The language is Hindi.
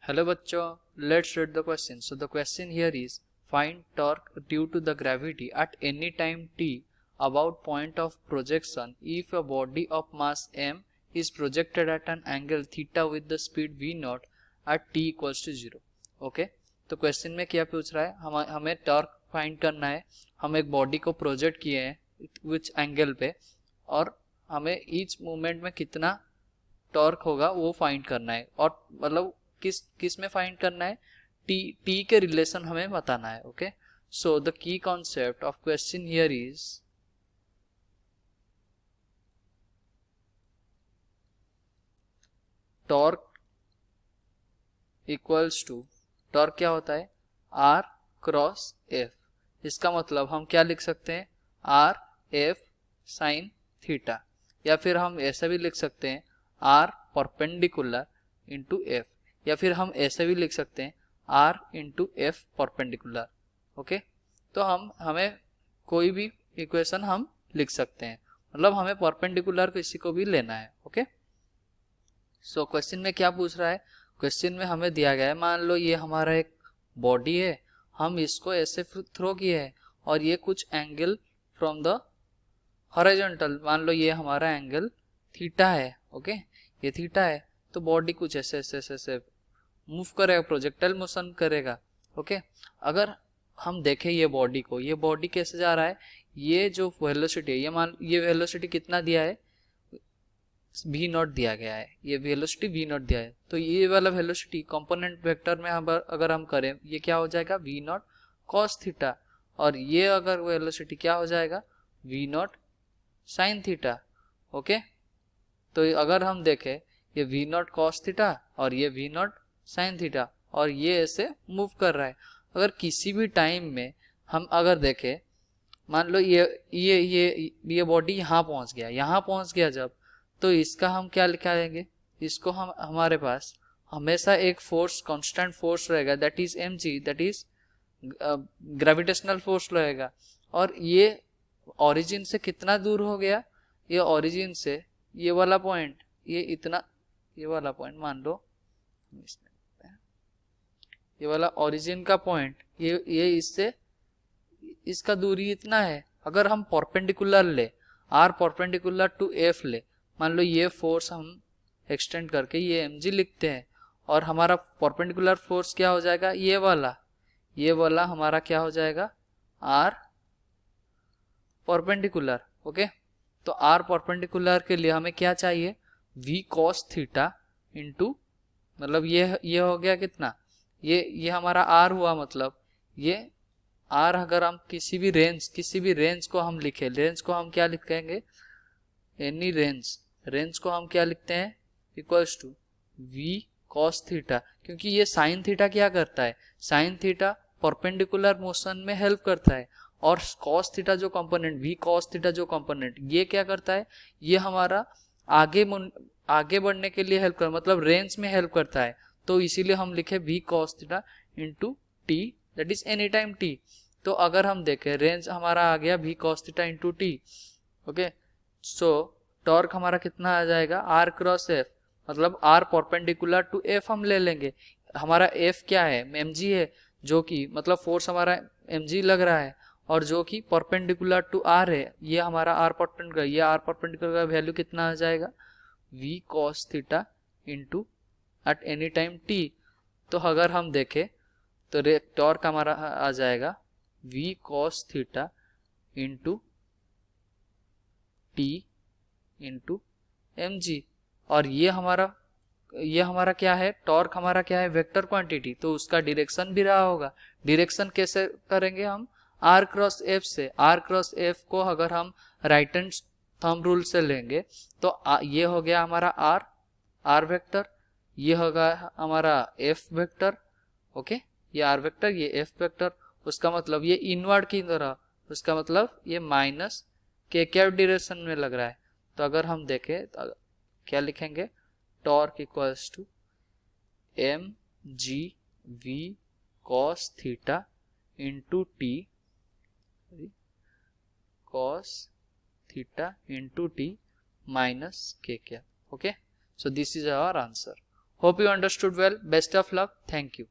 Hello बच्चों, let's read the question. So the question here is find torque due to the gravity at any time t about point of projection if a body of mass m is projected at an angle theta with the speed v naught at t equals to 0. Okay, तो क्वेश्चन में क्या पूछ रहा है, हमें टॉर्क फाइंड करना है. हम एक बॉडी को प्रोजेक्ट किए हैं विच एंगल पे और हमें ईच मूवमेंट में कितना टॉर्क होगा वो फाइंड करना है. और मतलब किस में फाइंड करना है, टी के रिलेशन हमें बताना है. Okay, so the key concept of question here is torque equals to, torque क्या होता है, आर क्रॉस एफ. इसका मतलब हम क्या लिख सकते हैं, आर एफ साइन थीटा, या फिर हम ऐसा भी लिख सकते हैं आर परपेंडिकुलर इंटू एफ, या फिर हम ऐसे भी लिख सकते हैं r into F perpendicular. Okay, तो हमें कोई भी इक्वेशन हम लिख सकते हैं, मतलब हमें परपेंडिकुलर किसी को भी लेना है. ओके, सो क्वेश्चन में क्या पूछ रहा है, क्वेश्चन में हमें दिया गया है, मान लो ये हमारा एक बॉडी है, हम इसको ऐसे थ्रो किए हैं और ये कुछ एंगल फ्रॉम द हॉरिजॉन्टल, मान लो ये हमारा एंगल थीटा है. ओके, ये थीटा है, तो बॉडी कुछ ऐसे ऐसे ऐसे मूव करेगा, प्रोजेक्टाइल मोशन करेगा. ओके, अगर हम देखें ये बॉडी को, ये बॉडी कैसे जा रहा है, ये जो वेलोसिटी है, ये वेलोसिटी कितना दिया है, v नॉट दिया गया है, ये वेलोसिटी v नॉट दिया है. तो ये वाला वेलोसिटी कंपोनेंट वेक्टर में अगर हम करें, ये क्या हो जाएगा v नॉट कॉस थीटा, और ये अगर वेलोसिटी क्या हो जाएगा v not sine theta. Okay, तो अगर हम देखें ये v नॉट कॉस थीटा और ये v नॉट साइन थीटा, और ये ऐसे मूव कर रहा है. अगर किसी भी टाइम में हम अगर देखें, मान लो ये बॉडी यहाँ पहुँच गया जब, तो इसका हम क्या लिखाएंगे, इसको हम हमारे पास हमेशा एक फोर्स, कांस्टेंट फोर्स रहेगा, that is mg, that is gravitational force रहेगा. और ये ओरिजिन से कितना दूर हो गया, ये ओरिजिन से ये वाला पॉइंट, ये वाला पॉइंट मान लो, ये वाला ओरिजिन का पॉइंट, ये इससे इसका दूरी इतना है. अगर हम परपेंडिकुलर ले, आर परपेंडिकुलर टू एफ ले, मान लो ये फोर्स हम एक्सटेंड करके ये mg लिखते हैं, और हमारा परपेंडिकुलर फोर्स क्या हो जाएगा, ये वाला हमारा क्या हो जाएगा आर परपेंडिकुलर. ओके, तो आर परपेंडिकुलर के लिए हमें क्या चाहिए, v cos थीटा इंटू, मतलब ये हो गया कितना, ये हमारा r हुआ, मतलब ये r, अगर हम किसी भी रेंज को हम लिखे, रेंज को हम क्या लिखेंगे, एनी रेंज को हम क्या लिखते हैं, equals to v cos theta, क्योंकि ये साइन थीटा क्या करता है, साइन थीटा परपेंडिकुलर मोशन में हेल्प करता है, और cos थीटा जो कंपोनेंट, v cos थीटा जो कंपोनेंट, ये क्या करता है, ये हमारा आगे बढ़ने के लिए हेल्प कर, मतलब रेंज में हेल्प करता है. तो इसीलिए हम लिखे v cos theta into T, that is any time t. तो अगर हम देखें रेंज हमारा आ गया v cos theta into T. Okay, सो टॉर्क हमारा कितना आ जाएगा, r क्रॉस एफ, मतलब r परपेंडिकुलर टू f हम ले लेंगे. हमारा f क्या है, mg है, जो कि मतलब फोर्स हमारा mg लग रहा है, और जो कि परपेंडिकुलर टू r है, ये हमारा r परपेंडिकुलर, ये r परपेंडिकुलर का वैल्यू कितना आ जाएगा, v cos theta into at any time t. तो अगर हम देखें तो टॉर्क हमारा आ जाएगा v cos theta into t into mg, और ये हमारा क्या है, टॉर्क हमारा क्या है, वेक्टर क्वांटिटी, तो उसका डायरेक्शन भी रहा होगा. डायरेक्शन कैसे करेंगे हम, r क्रॉस एफ से, r क्रॉस एफ को अगर हम राइट हैंड थंब रूल से लेंगे, तो ये हो गया हमारा r वेक्टर, ये होगा हमारा f वेक्टर. ओके, ये r वेक्टर, ये f वेक्टर, उसका मतलब ये इनवर्ड की तरह, उसका मतलब ये माइनस के कैप डायरेक्शन में लग रहा है. तो अगर हम देखें तो क्या लिखेंगे, torque equals to mg v cos theta into T, cos theta into T minus K cap. Okay, so this is our answer. Hope you understood well. Best of luck. Thank you.